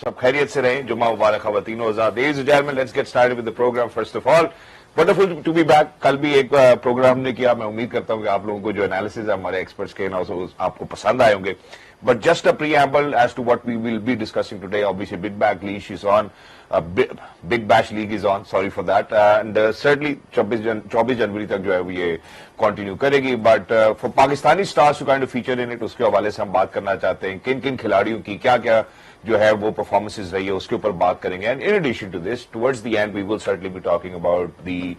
सब खैरियत से रहें जुम्मा मुबारक ख़वातीन और आज़ाद। Ladies and gentlemen, let's get started with the program. First of all, wonderful to be back. कल भी एक प्रोग्राम ने किया, मैं उम्मीद करता हूँ कि आप लोगों को जो एनालिसिस है हमारे एक्सपर्ट्स के ना आपको पसंद आए होंगे. But just a preamble as to what we will be discussing today. Obviously, Big Bash League is on. Big Bash League is on. Sorry for that. And certainly 24 जनवरी तक जो है वो ये कंटिन्यू करेगी. But for Pakistani stars to kind of feature in it, उसके हवाले से हम बात करना चाहते हैं. किन किन खिलाड़ियों की क्या क्या जो है वो परफॉर्मेंसेज रही है उसके ऊपर बात करेंगे. And in addition to this, towards the end we will certainly be talking about the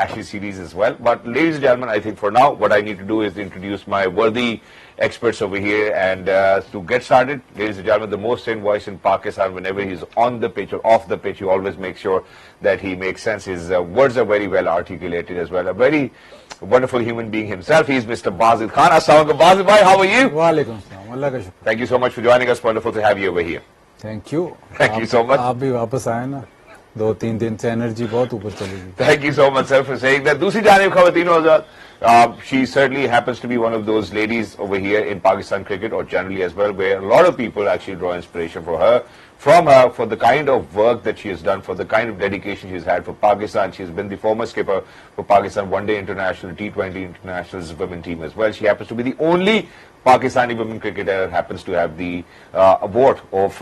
Ashes series as well. But ladies and gentlemen, I think for now what I need to do is introduce my worthy experts over here. And to get started, ladies and gentlemen, the most sane voice in Pakistan whenever he's on the pitch or off the pitch, he always makes sure that he makes sense. His words are very well articulated as well. A very wonderful human being himself. He is Mr. Bazid Khan. Assalamu alaikum. Bazid bhai, how are you? Walaikum assalam. Allah ka shukr. Thank you so much for joining us. Wonderful to have you over here. Thank you. Thank you so much. आप भी वापस आए ना, 2-3 दिन से energy बहुत ऊपर चली गई. Thank you so much, sir, for saying that. दूसरी जानिब ख़वातीन और she certainly happens to be one of those ladies over here in Pakistan cricket, or generally as well, where a lot of people actually draw inspiration from her, for the kind of work that she has done, for the kind of dedication she's had for Pakistan. She's been the former skipper for Pakistan One Day International, T20 International's women team as well. She happens to be the only Pakistani women cricketer happens to have the award of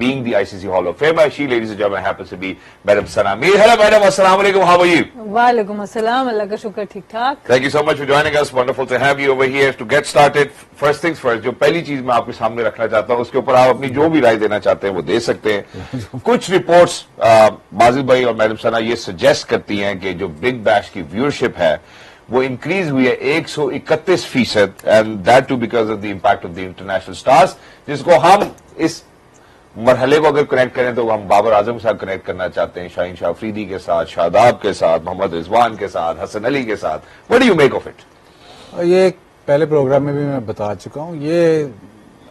being the ICC Hall of Famer. She, ladies and gentlemen, happens to be Madam Sana Mir. Hello, Madam. Assalamu alaikum. How are you? Walaikum assalam. Allah ka shukr, ठीक ठाक. Thank you so much for joining us. Wonderful to have you over here. To get started, first things first, जो पहली चीज मैं आपके सामने रखना चाहता हूँ, उसके ऊपर आप अपनी जो भी राय देना चाहते हैं वो दे सकते हैं. कुछ रिपोर्ट्स बाजिद भाई और मैडम सना ये सजेस्ट करती हैं कि जो बिग बैश की व्यूअरशिप है वो इंक्रीज हुई है 131%, and that too because of the impact of the international stars, जिसको हम इस मरहले को अगर कनेक्ट करें तो हम बाबर आजम के साथ कनेक्ट करना चाहते हैं, शाहीन शाह अफरीदी के साथ, शादाब के साथ, मोहम्मद रिजवान के साथ, हसन अली के साथ. What do you make of it? ये पहले प्रोग्राम में भी मैं बता चुका हूँ. ये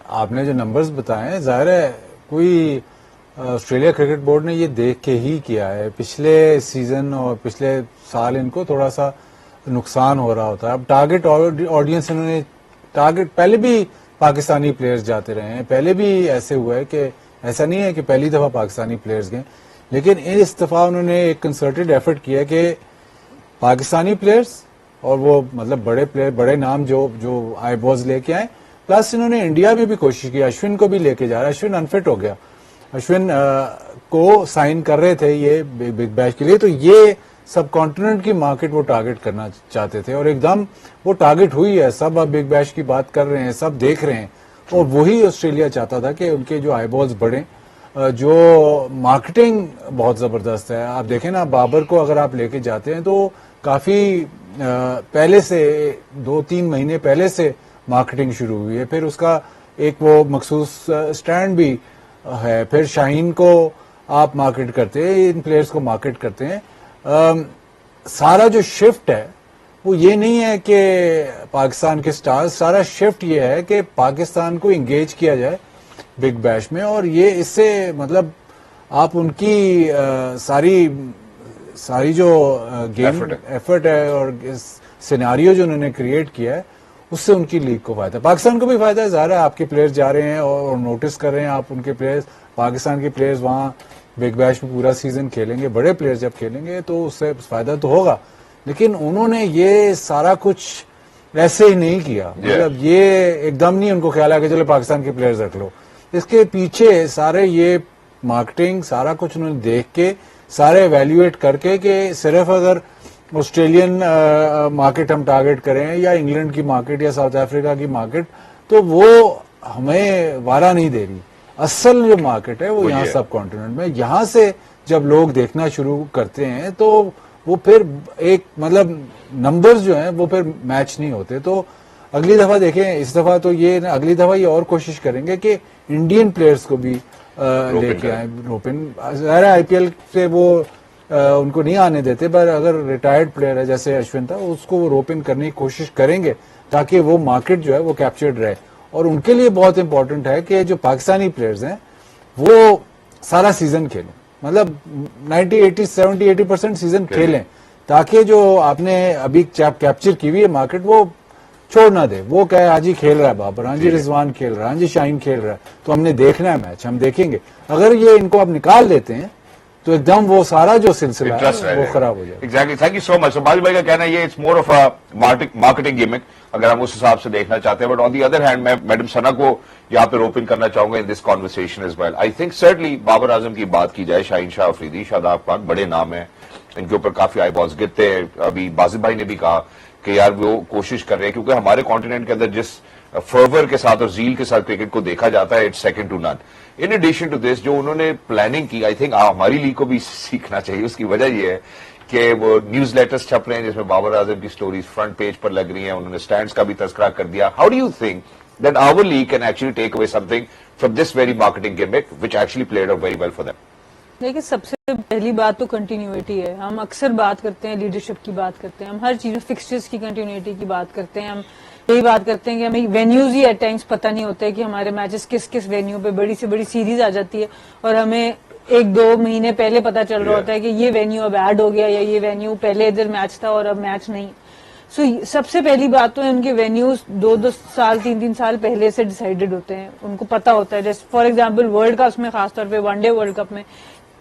आपने जो नंबर्स बताए हैं, जाहिर है कोई ऑस्ट्रेलिया क्रिकेट बोर्ड ने ये देख के ही किया है. पिछले सीजन और पिछले साल इनको थोड़ा सा नुकसान हो रहा होता है. अब टारगेट ऑडियंस इन्होंने पहले भी पाकिस्तानी प्लेयर्स जाते रहे हैं, पहले भी ऐसे हुआ है कि ऐसा नहीं है कि पहली दफा पाकिस्तानी प्लेयर्स गए, लेकिन इस दफा उन्होंने एक कंसर्टेड एफर्ट किया कि पाकिस्तानी प्लेयर्स और वो मतलब बड़े प्लेयर, बड़े नाम जो आई बॉल्स लेके आए, प्लस इन्होंने इंडिया में भी कोशिश की. अश्विन को भी लेके जा रहा है. अश्विन अनफिट हो गया. अश्विन को साइन कर रहे थे ये बिग बैश के लिए, तो ये सब कॉन्टिनेंट की मार्केट वो टारगेट करना चाहते थे और एकदम वो टारगेट हुई है. सब अब बिग बैश की बात कर रहे हैं, सब देख रहे हैं, और वही ऑस्ट्रेलिया चाहता था कि उनके जो आईबॉल्स बढ़े, जो मार्केटिंग बहुत जबरदस्त है. आप देखें ना, बाबर को अगर आप लेके जाते हैं तो काफी पहले से 2-3 महीने पहले से मार्केटिंग शुरू हुई है. फिर उसका एक वो मखसूस स्टैंड भी है. फिर शाहीन को आप मार्केट करते हैं, इन प्लेयर्स को मार्केट करते हैं. सारा जो शिफ्ट है वो ये नहीं है कि पाकिस्तान के स्टार्स, सारा शिफ्ट ये है कि पाकिस्तान को एंगेज किया जाए बिग बैश में. और ये इससे मतलब आप उनकी सारी जो गेम एफर्ट है और सिनेरियो जो उन्होंने क्रिएट किया है, उससे उनकी लीग को फायदा है, पाकिस्तान को भी फायदा है. ज़ाहिर है आपके प्लेयर्स जा रहे हैं और नोटिस कर रहे हैं आप उनके प्लेयर्स, पाकिस्तान के प्लेयर्स वहाँ बिग बैश में पूरा सीजन खेलेंगे. बड़े प्लेयर्स जब खेलेंगे तो उससे फायदा तो होगा, लेकिन उन्होंने ये सारा कुछ ऐसे ही नहीं किया. मतलब ये एकदम नहीं उनको ख्याल है कि चलो पाकिस्तान के प्लेयर्स रख लो. इसके पीछे सारे ये मार्केटिंग सारा कुछ उन्होंने देख के, सारे एवेल्युएट करके कि सिर्फ अगर ऑस्ट्रेलियन मार्केट हम टारगेट करें या इंग्लैंड की मार्केट या साउथ अफ्रीका की मार्केट, तो वो हमें वारा नहीं दे रही. असल जो मार्केट है वो यहाँ सब कॉन्टिनेंट में. यहाँ से जब लोग देखना शुरू करते हैं तो वो फिर एक मतलब नंबर्स जो हैं वो फिर मैच नहीं होते. तो अगली दफा देखें, इस दफा तो ये अगली दफा ये और कोशिश करेंगे कि इंडियन प्लेयर्स को भी लेके आए. रोपिन आईपीएल से वो उनको नहीं आने देते, पर अगर रिटायर्ड प्लेयर है जैसे अश्विन था, उसको वो रोपिन करने की कोशिश करेंगे ताकि वो मार्केट जो है वो कैप्चर्ड रहे. और उनके लिए बहुत इंपॉर्टेंट है कि जो पाकिस्तानी प्लेयर्स हैं वो सारा सीजन खेलें, मतलब 90-80% सीजन खेलें, ताकि जो आपने अभी कैप्चर की हुई है मार्केट वो छोड़ ना दे। वो कहे हाँ जी खेल रहा है बाबर, हाँ जी रिजवान खेल रहा है, हाँ जी शाहीन खेल रहा है, तो हमने देखना है मैच, हम देखेंगे। अगर ये इनको अब निकाल देते हैं तो एकदम वो सारा जो सिलसिला है वो खराब हो जाएगा। Exactly, thank you so much. तो बाजिल भाई का कहना है ये it's more of a marketing gimmick, अगर हम उस हिसाब से देखना चाहते हैं। But on the other hand मैं मैडम सना को यहाँ पे रोप इन करना चाहूंगा in this conversation as well. I think certainly Babar Azam की बात की जाए, शाहीन शाह अफरीदी, शादाब खान, बड़े नाम है, इनके ऊपर काफी आई बॉल्स गिरते हैं। अभी बाजिल भाई ने भी कहा कि यार वो कोशिश कर रहे हैं, क्योंकि हमारे कॉन्टिनेंट के अंदर जिस फर्वर के साथ और जील के साथ क्रिकेट को देखा जाता है, it's second to none. In addition to this जो उन्होंने प्लानिंग की, आई थिंक हमारी लीग को भी सीखना चाहिए। उसकी वजह यह है कि वो न्यूज लेटर्स छप रहे हैं जिसमें बाबर आजम की स्टोरीज फ्रंट पेज पर लग रही हैं, उन्होंने स्टैंड्स का भी तस्करा कर दिया। How do you think that our league can actually take away something from this very marketing gimmick which actually played out very well for them? देखिए, सबसे पहली बात तो कंटिन्यूटी है। हम अक्सर बात करते हैं, लीडरशिप की बात करते हैं, हम हर चीज में फिक्सचर्स की कंटिन्यूटी की बात करते हैं, हम यही बात करते हैं कि हमें वेन्यूज ही एट टाइम्स पता नहीं होता है कि हमारे मैचेस किस किस वेन्यू पे, बड़ी से बड़ी सीरीज आ जाती है और हमें 1-2 महीने पहले पता चल रहा होता है कि ये वेन्यू अब ऐड हो गया या ये वेन्यू पहले इधर मैच था और अब मैच नहीं। सो सबसे पहली बात तो है उनके वेन्यूज 2-2 साल 3-3 साल पहले से डिसाइडेड होते हैं, उनको पता होता है। जैसे फॉर एग्जाम्पल वर्ल्ड कप में, खासतौर पर वनडे वर्ल्ड कप में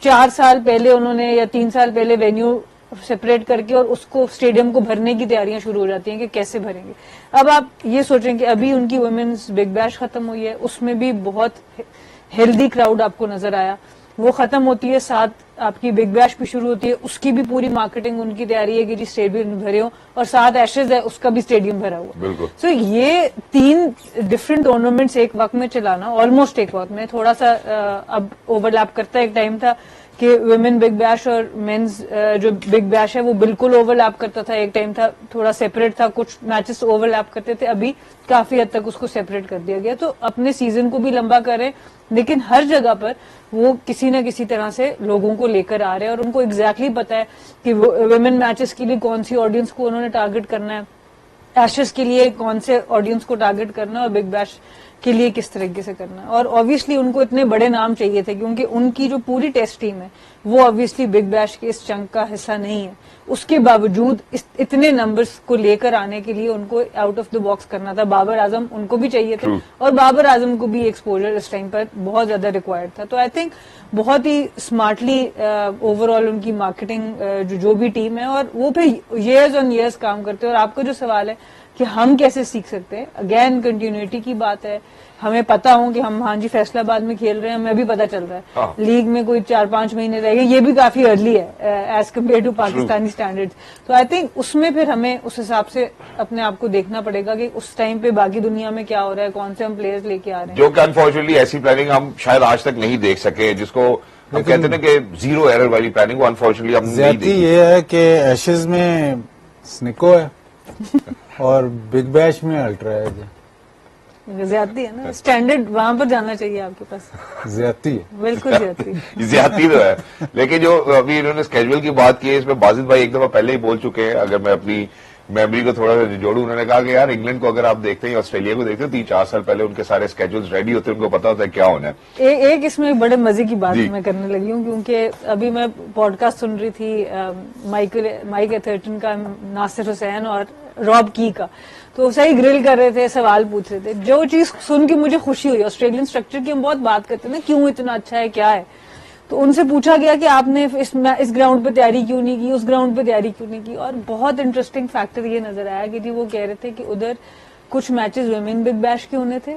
4 साल पहले उन्होंने या 3 साल पहले वेन्यू सेपरेट करके और उसको स्टेडियम को भरने की तैयारियां शुरू हो जाती हैं कि कैसे भरेंगे। अब आप ये सोचें कि अभी उनकी वुमेन्स बिग बैश खत्म हुई है, उसमें भी बहुत हेल्दी क्राउड आपको नजर आया। वो खत्म होती है, साथ आपकी बिग बैश भी शुरू होती है, उसकी भी पूरी मार्केटिंग उनकी तैयारी है कि जी स्टेडियम भरे हो, और साथ एशेज है उसका भी स्टेडियम भरा हुआ। सो ये 3 डिफरेंट टूर्नामेंट्स एक वक्त में चलाना, ऑलमोस्ट एक वक्त में, थोड़ा सा अब ओवरलैप करता है। एक टाइम था कि वुमेन बिग बैश और मेंस जो बिग बैश है वो बिल्कुल ओवरलैप करता था, एक टाइम था थोड़ा सेपरेट था, कुछ मैचेस ओवरलैप करते थे, अभी काफी हद तक उसको सेपरेट कर दिया गया। तो अपने सीजन को भी लंबा करें, लेकिन हर जगह पर वो किसी न किसी तरह से लोगों को लेकर आ रहे हैं और उनको एग्जैक्टली पता है कि वुमेन मैचेस के लिए कौन सी ऑडियंस को उन्होंने टारगेट करना है, एशेस के लिए कौन से ऑडियंस को टारगेट करना है और बिग बैश के लिए किस तरीके से करना है। और ऑब्वियसली उनको इतने बड़े नाम चाहिए थे क्योंकि उनकी जो पूरी टेस्ट टीम है वो ऑब्वियसली बिग बैश के इस चंक का हिस्सा नहीं है। उसके बावजूद इतने नंबर्स को लेकर आने के लिए उनको आउट ऑफ द बॉक्स करना था। बाबर आजम उनको भी चाहिए थे और बाबर आजम को भी एक्सपोजर इस टाइम पर बहुत ज्यादा रिक्वायर्ड था। तो आई थिंक बहुत ही स्मार्टली ओवरऑल उनकी मार्केटिंग जो भी टीम है, और वो फिर ईयर्स ऑन ईयर्स काम करते हैं। और आपका जो सवाल है कि हम कैसे सीख सकते हैं, अगेन कंटिन्यूटी की बात है। हमें पता हो कि हम हाँ जी फैसलाबाद में खेल रहे हैं, हमें भी पता चल रहा है लीग में कोई 4-5 महीने रह गए, ये भी काफी अर्ली है as compare to Pakistani standards. तो आई थिंक उसमें फिर हमें उस हिसाब से अपने आप को देखना पड़ेगा कि उस टाइम पे बाकी दुनिया में क्या हो रहा है, कौन से हम प्लेयर्स लेके आ रहे हैं। जो कि अनफॉर्चुनेटली ऐसी प्लानिंग हम शायद आज तक नहीं देख सके, जिसको हम कहते हैं ना कि जीरो एरर वाली प्लानिंग, वो अनफॉर्चुनेटली हम नहीं देखी। ये है कि एशेज में स्निको है और बिग बैश में अल्ट्रा है। ज्यादती है ना, स्टैंडर्ड वहां पर जाना चाहिए आपके पास। ज्यादती है, बिल्कुल ज्यादती ज्यादती तो है। लेकिन जो अभी इन्होंने स्केड्यूल की बात की है, इसमें बाजिद भाई एक दफा पहले ही बोल चुके हैं। अगर मैं अपनी मेमोरी को थोड़ा सा जोड़ू, उन्होंने कहा कि यार इंग्लैंड को अगर आप देखते हैं, ऑस्ट्रेलिया को देखते हैं, 3-4 साल पहले उनके सारे स्केड्यूल्स रेडी होते हैं, उनको पता होता है क्या होना है। एक इसमें बड़े मजे की बात मैं करने लगी हूँ, क्योंकि अभी मैं पॉडकास्ट सुन रही थी माइक एथर्टन का, नासिर हुसैन और रॉब की का। तो सही ग्रिल कर रहे थे, सवाल पूछ रहे थे। जो चीज सुन के मुझे खुशी हुई, ऑस्ट्रेलियन स्ट्रक्चर की हम बहुत बात करते हैं ना, क्यों इतना अच्छा है, क्या है। तो उनसे पूछा गया कि आपने इस ग्राउंड पे तैयारी क्यों नहीं की, उस ग्राउंड पे तैयारी क्यों नहीं की। और बहुत इंटरेस्टिंग फैक्टर ये नजर आया कि जी वो कह रहे थे कि उधर कुछ मैचेस वुमेन बिग बैश के होने थे,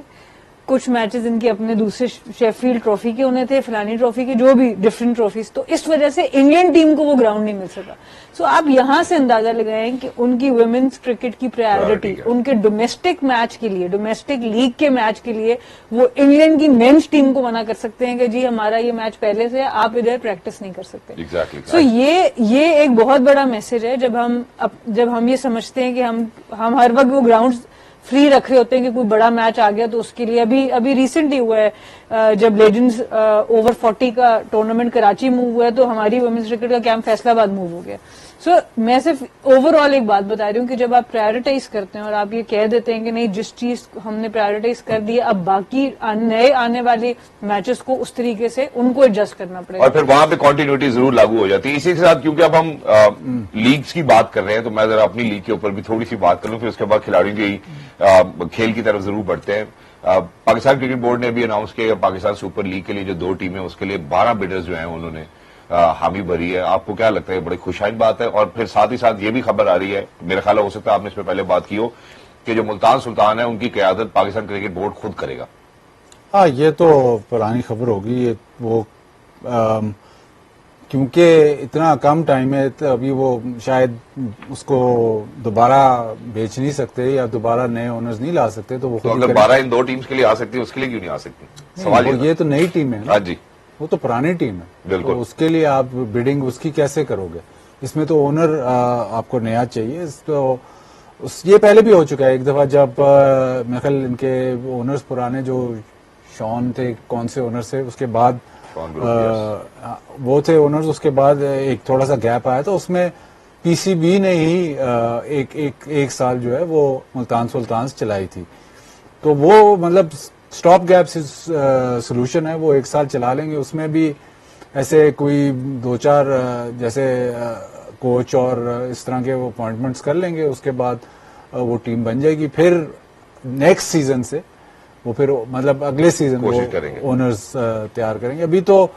कुछ मैचेस इनके अपने दूसरे शेफील्ड ट्रॉफी के होने थे, फलानी ट्रॉफी के, जो भी डिफरेंट ट्रॉफीज। तो इस वजह से इंग्लैंड टीम को वो ग्राउंड नहीं मिल सका। सो आप यहां से अंदाजा लगाएं कि उनकी वुमेन्स क्रिकेट की प्रायोरिटी उनके डोमेस्टिक मैच के लिए, डोमेस्टिक लीग के मैच के लिए, वो इंग्लैंड की मेंस टीम को मना कर सकते हैं कि जी हमारा ये मैच पहले से, आप इधर प्रैक्टिस नहीं कर सकते। Exactly. सो ये एक बहुत बड़ा मैसेज है जब हम ये समझते हैं कि हम हर वक्त वो ग्राउंड फ्री रख रहे होते हैं कि कोई बड़ा मैच आ गया तो उसके लिए अभी रिसेंटली हुआ है जब लेजेंड्स ओवर 40 का टूर्नामेंट कराची मूव हुआ है तो हमारी वुमेन्स क्रिकेट का कैंप फैसलाबाद मूव हो गया। सो मैं सिर्फ ओवरऑल एक बात बता रही हूँ कि जब आप प्रायोरिटाइज करते हैं और आप ये कह देते हैं कि नहीं जिस चीज हमने प्रायोरिटाइज कर दी अब बाकी नए आने वाले मैचेस को उस तरीके से उनको एडजस्ट करना पड़ेगा और फिर वहां पे कंटिन्यूटी जरूर लागू हो जाती है। इसी के साथ क्योंकि अब हम लीग्स की बात कर रहे हैं तो मैं जरा अपनी लीग के ऊपर भी थोड़ी सी बात कर लूं, फिर उसके बाद खिलाड़ियों की खेल की तरफ जरूर बढ़ते हैं। पाकिस्तान क्रिकेट बोर्ड ने भी अनाउंस किया पाकिस्तान सुपर लीग के लिए जो 2 टीमें उसके लिए 12 बिडर्स जो हैं उन्होंने हामी भरी है। आपको क्या लगता है बड़ी खुशहाल बात है? और फिर साथ ही साथ ये भी खबर आ रही है, मेरा ख्याल हो सकता है आपने इसमें पहले बात की हो, कि जो मुल्तान सुल्तान है उनकी क़यादत पाकिस्तान क्रिकेट बोर्ड खुद करेगा। हाँ, ये तो पुरानी खबर होगी। ये वो क्योंकि इतना कम टाइम है तो अभी वो शायद उसको दोबारा बेच नहीं सकते या दोबारा नए ओनर्स नहीं ला सकते, तो वो तो अगर 12 इन 2 टीम्स के लिए आ सकती है उसके लिए क्यों नहीं आ सकती? सवाल ये तो नई टीम है ना। हाँ जी, वो तो पुरानी टीम है, बिल्कुल। तो उसके लिए आप बिडिंग उसकी कैसे करोगे? इसमें तो ओनर आपको नया चाहिए। तो ये पहले भी हो चुका है एक दफा, जब मेरे ख्याल इनके ओनर्स पुराने जो शॉन थे, कौन से ओनर से, उसके बाद वो थे ओनर्स, उसके बाद एक थोड़ा सा गैप आया तो उसमें पीसीबी ने ही एक साल जो है वो मुल्तान सुल्तान्स चलाई थी। तो वो मतलब स्टॉप गैप सोल्यूशन है, वो 1 साल चला लेंगे। उसमें भी ऐसे कोई 2-4 जैसे कोच और इस तरह के वो अपॉइंटमेंट्स कर लेंगे, उसके बाद वो टीम बन जाएगी। फिर नेक्स्ट सीजन से वो फिर मतलब अगले सीजन वो ओनर्स तैयार करेंगे। अभी तो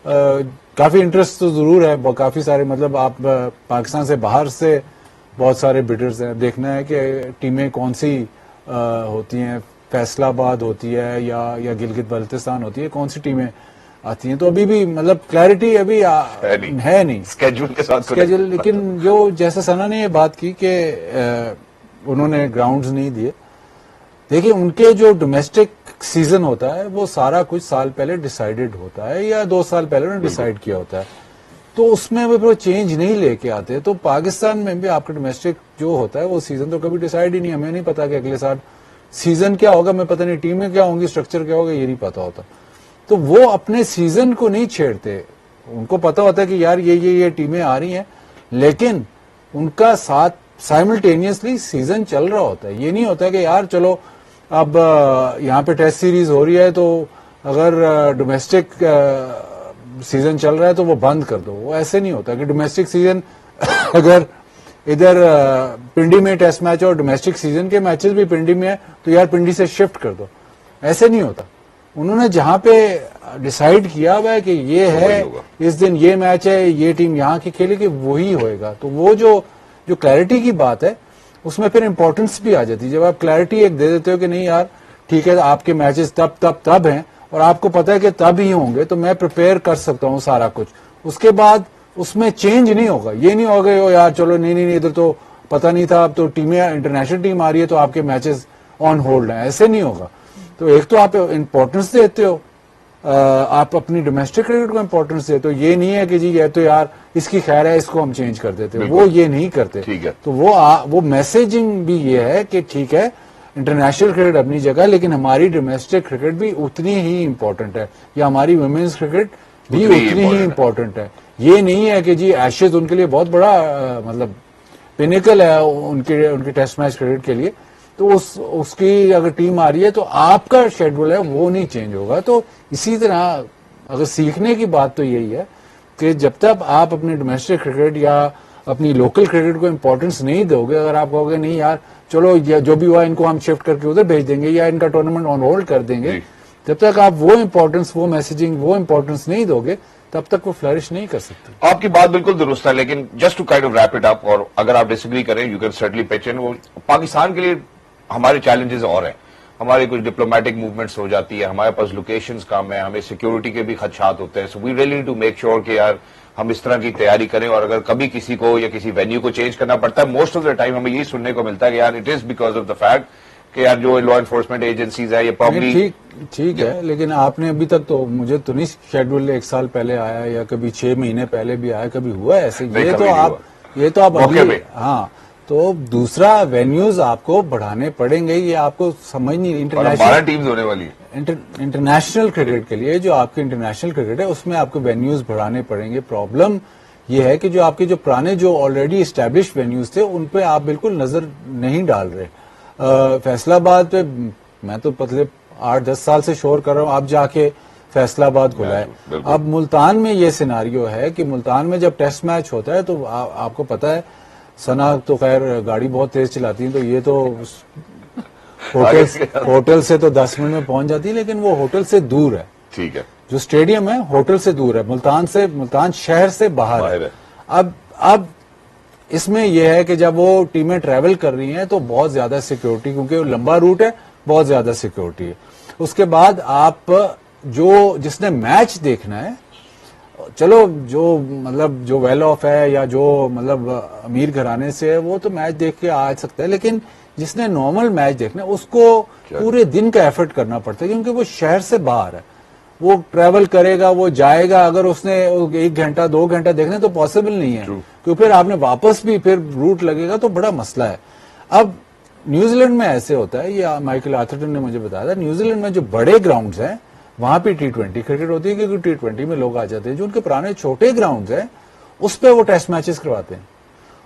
काफी इंटरेस्ट तो जरूर है, काफी सारे, मतलब आप पाकिस्तान से बाहर से बहुत सारे बिडर्स हैं। देखना है कि टीमें कौन सी होती हैं, फैसलाबाद होती है या गिलगित बल्तिस्तान होती है, कौन सी टीमें आती हैं। तो अभी भी मतलब क्लैरिटी अभी है नहीं स्केड्यूल के साथ स्केड्यूल। लेकिन जो जैसे सना ने ये बात की कि उन्होंने ग्राउंड्स नहीं दिए, देखिए उनके जो डोमेस्टिक सीजन होता है वो सारा कुछ साल पहले डिसाइडेड होता है या 2 साल पहले उन्होंने डिसाइड किया होता है, तो उसमें वो चेंज नहीं लेके आते। तो पाकिस्तान में भी आपका डोमेस्टिक जो होता है वो सीजन तो कभी डिसाइड ही नहीं, हमें नहीं पता कि अगले साल सीजन क्या होगा, मैं पता नहीं टीमें क्या होंगी, स्ट्रक्चर क्या होगा, ये नहीं पता होता। तो वो अपने सीजन को नहीं छेड़ते, उनको पता होता है कि यार ये टीमें आ रही हैं, लेकिन उनका साथ साइमल्टेनियसली सीजन चल रहा होता है। ये नहीं होता कि यार चलो अब यहाँ पे टेस्ट सीरीज हो रही है तो अगर डोमेस्टिक सीजन चल रहा है तो वो बंद कर दो। वो ऐसे नहीं होता कि डोमेस्टिक सीजन अगर इधर पिंडी में टेस्ट मैच और डोमेस्टिक सीजन के मैचेस भी पिंडी में है तो यार पिंडी से शिफ्ट कर दो, ऐसे नहीं होता। उन्होंने जहां पे डिसाइड किया हुआ है कि ये है इस दिन ये मैच है, ये टीम यहाँ की खेलेगी, वही होएगा। तो वो जो क्लैरिटी की बात है उसमें फिर इंपॉर्टेंस भी आ जाती है। जब आप क्लैरिटी एक दे देते हो कि नहीं यार ठीक है आपके मैचेस तब हैं और आपको पता है कि तब ही होंगे, तो मैं प्रिपेयर कर सकता हूँ सारा कुछ, उसके बाद उसमें चेंज नहीं होगा। ये नहीं होगा यार चलो नहीं इधर तो पता नहीं था, अब तो टीमें इंटरनेशनल टीम आ रही है तो आपके मैचेस ऑन होल्ड हैं, ऐसे नहीं होगा। तो एक तो आप इंपॉर्टेंस देते हो, आप अपनी डोमेस्टिक क्रिकेट को इंपॉर्टेंस देते हो। ये नहीं है कि जी ये तो यार इसकी खैर है इसको हम चेंज कर देते हैं, वो ये नहीं करते। ठीक है। तो वो मैसेजिंग भी ये है कि ठीक है इंटरनेशनल क्रिकेट अपनी जगह, लेकिन हमारी डोमेस्टिक क्रिकेट भी उतनी ही इंपॉर्टेंट है, या हमारी वुमेन्स क्रिकेट भी उतनी ही इंपॉर्टेंट है। ये नहीं है कि जी एशेज उनके लिए बहुत बड़ा मतलब पिनिकल है उनके टेस्ट मैच क्रिकेट के लिए, तो उसकी अगर टीम आ रही है तो आपका शेड्यूल है वो नहीं चेंज होगा। तो इसी तरह अगर सीखने की बात तो यही है कि जब तक आप अपने डोमेस्टिक क्रिकेट या अपनी लोकल क्रिकेट को इंपॉर्टेंस नहीं दोगे, अगर आप कहोगे नहीं यार चलो जो भी हुआ इनको हम शिफ्ट करके उधर भेज देंगे या इनका टूर्नामेंट ऑन होल्ड कर देंगे, जब तक आप वो इंपॉर्टेंस, वो मैसेजिंग, वो इंपॉर्टेंस नहीं दोगे तब तक वो फ्लरिश नहीं कर सकते। आपकी बात बिल्कुल दुरुस्त है, लेकिन just to kind of wrap it up, और अगर आप डिसएग्री करें you can certainly pitch in, वो पाकिस्तान के लिए हमारे चैलेंजेस और हैं। हमारी कुछ डिप्लोमेटिक मूवमेंट्स हो जाती है, हमारे पास लोकेशंस कम है, हमें सिक्योरिटी के भी खदशात होते हैं। So we really need to make sure कि यार हम इस तरह की तैयारी करें, और अगर कभी किसी को या किसी वेन्यू को चेंज करना पड़ता है, मोस्ट ऑफ द टाइम हमें यही सुनने को मिलता है कि यार it is because of the fact कि यार जो लॉ एनफोर्समेंट एजेंसीज है ये प्रॉब्ली ठीक है। लेकिन आपने अभी तक तो मुझे तो नहीं शेड्यूल 1 साल पहले आया या कभी 6 महीने पहले भी आया, कभी हुआ है ऐसे? ये तो आप हाँ, तो दूसरा वेन्यूज आपको बढ़ाने पड़ेंगे, ये आपको समझ नहीं। और 12 इंटरनेशनल टीम्स होने वाली है। इंटरनेशनल क्रिकेट के लिए जो आपके इंटरनेशनल क्रिकेट है उसमें आपको वेन्यूज बढ़ाने पड़ेंगे। प्रॉब्लम ये है कि जो आपके जो पुराने जो ऑलरेडी एस्टैब्लिश वेन्यूज थे उन पे आप बिल्कुल नजर नहीं डाल रहे। फैसलाबाद पे मैं तो पिछले 8-10 साल से शोर कर रहा हूँ, आप जाके फैसलाबाद खुला है। अब मुल्तान में ये सिनारियो है कि मुल्तान में जब टेस्ट मैच होता है तो आपको पता है, सना तो खैर गाड़ी बहुत तेज चलाती है, तो ये तो होटल से तो 10 मिनट में पहुंच जाती है, लेकिन वो होटल से दूर है। ठीक है, जो स्टेडियम है होटल से दूर है, मुल्तान शहर से बाहर है। अब इसमें यह है कि जब वो टीमें ट्रैवल कर रही हैं तो बहुत ज्यादा सिक्योरिटी, क्योंकि वो लंबा रूट है, बहुत ज्यादा सिक्योरिटी है। उसके बाद आप जिसने मैच देखना है, चलो जो वेल ऑफ है या जो अमीर घराने से है वो तो मैच देख के आ सकता है, लेकिन जिसने नॉर्मल मैच देखना है उसको पूरे दिन का एफर्ट करना पड़ता है, क्योंकि वो शहर से बाहर है, वो ट्रैवल करेगा, वो जाएगा। अगर उसने 1 घंटा 2 घंटा देखना तो पॉसिबल नहीं है, क्योंकि फिर आपने वापस भी फिर रूट लगेगा तो बड़ा मसला है। अब न्यूजीलैंड में ऐसे होता है, ये माइकल आर्थरटन ने मुझे बताया था, न्यूजीलैंड में जो बड़े ग्राउंड्स हैं वहां पे T20 क्रिकेट होती है, क्योंकि T20 में लोग आ जाते हैं। जो उनके पुराने छोटे ग्राउंड्स हैं उस पे वो टेस्ट मैचेस करवाते हैं,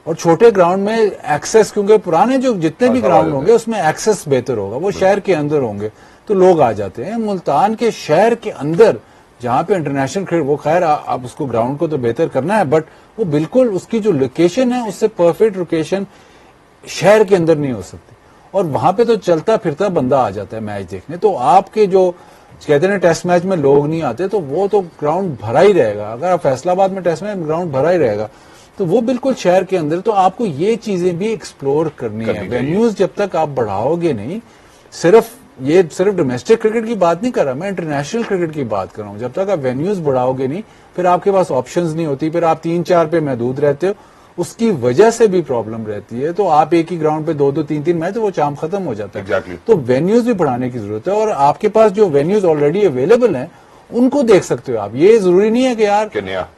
और छोटे ग्राउंड में एक्सेस, क्योंकि पुराने जो जितने भी ग्राउंड होंगे उसमें एक्सेस बेहतर होगा, वो शहर के अंदर होंगे तो लोग आ जाते हैं। मुल्तान के शहर के अंदर जहां पे इंटरनेशनल क्रिकेट, वो खैर आप उसको ग्राउंड को तो बेहतर करना है, बट वो बिल्कुल उसकी जो लोकेशन है उससे परफेक्ट लोकेशन शहर के अंदर नहीं हो सकती, और वहां पे तो चलता फिरता बंदा आ जाता है मैच देखने। तो आपके जो कहते हैं टेस्ट मैच में लोग नहीं आते, तो वो तो ग्राउंड भरा ही रहेगा। अगर आप फैसलाबाद में टेस्ट मैच ग्राउंड भरा ही रहेगा, तो वो बिल्कुल शहर के अंदर। तो आपको ये चीजें भी एक्सप्लोर करनी है। वेन्यूज जब तक आप बढ़ाओगे नहीं, सिर्फ डोमेस्टिक क्रिकेट की बात नहीं कर रहा मैं, इंटरनेशनल क्रिकेट की बात कर रहा हूं। जब तक आप वेन्यूज बढ़ाओगे नहीं, फिर आपके पास ऑप्शंस नहीं होती, फिर आप 3-4 पे महदूद रहते हो, उसकी वजह से भी प्रॉब्लम रहती है। तो आप एक ही ग्राउंड पे 2-2, 3-3 मैच, तो वो चाम खत्म हो जाता है। Exactly. तो वेन्यूज भी बढ़ाने की जरूरत है, और आपके पास जो वेन्यूज ऑलरेडी अवेलेबल हैं उनको देख सकते हो आप। ये जरूरी नहीं है कि यार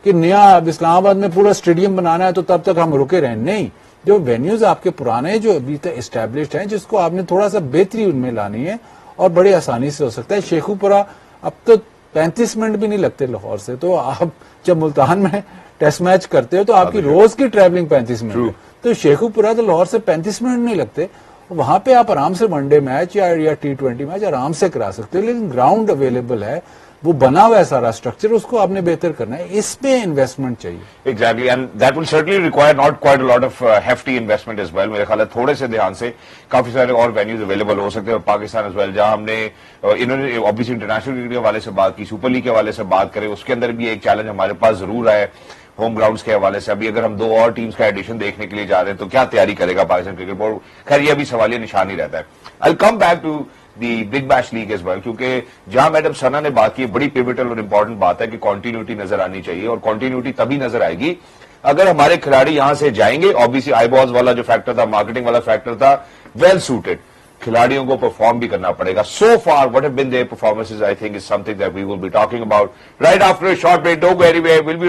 कि नया अब इस्लामाबाद में पूरा स्टेडियम बनाना है तो तब तक हम रुके रहें, नहीं। जो वेन्यूज आपके पुराने जो अभी तक एस्टेब्लिश्ड हैं, जिसको आपने थोड़ा सा बेहतरी उनमें लानी है, और बड़ी आसानी से हो सकता है। शेखुपुरा अब तो 35 मिनट भी नहीं लगते लाहौर से, तो आप जब मुल्तान में टेस्ट मैच करते हो तो आपकी रोज की ट्रैवलिंग 35 मिनट है, तो शेखुपुरा तो लाहौर से 35 मिनट नहीं लगते। वहां पे आप आराम से वनडे मैच या T20 मैच आराम से करा सकते हो, लेकिन ग्राउंड अवेलेबल है, वो बना हुआ है सारा स्ट्रक्चर, उसको आपने बेहतर करना है, इसमें इन्वेस्टमेंट चाहिए। Exactly, and that will certainly require not quite a lot of hefty investment as well. मेरे ख्याल है थोड़े से ध्यान से काफी सारे और वेन्यूज अवेलेबल हो सकते हैं पाकिस्तान एज वेल, जहां हमने इन्होंने ऑब्वियसली इंटरनेशनल क्रिकेट के हवाले से बात की, सुपर लीग के हवाले से बात करें, उसके अंदर भी एक चैलेंज हमारे पास जरूर है होम ग्राउंड्स के हवाले से। अभी अगर हम 2 और टीम्स का एडिशन देखने के लिए जा रहे हैं तो क्या तैयारी करेगा पाकिस्तान क्रिकेट बोर्ड? खैर ये अभी सवालिया निशान ही रहता है। I come back to the Big Bash League as well, क्योंकि जहां मैडम सना ने बात की, बड़ी पिवटल और इंपॉर्टेंट बात है कि कॉन्टिन्यूटी नजर आनी चाहिए, और कॉन्टिन्यूटी तभी नजर आएगी अगर हमारे खिलाड़ी यहां से जाएंगे। ऑब्वियसली आईबॉल्स वाला जो फैक्टर था, मार्केटिंग वाला फैक्टर था, वेल सूटेड, खिलाड़ियों को परफॉर्म भी करना पड़ेगा। So far what have been there performances, I think is something that we will be talking about right after a short break. Don't go anywhere, will B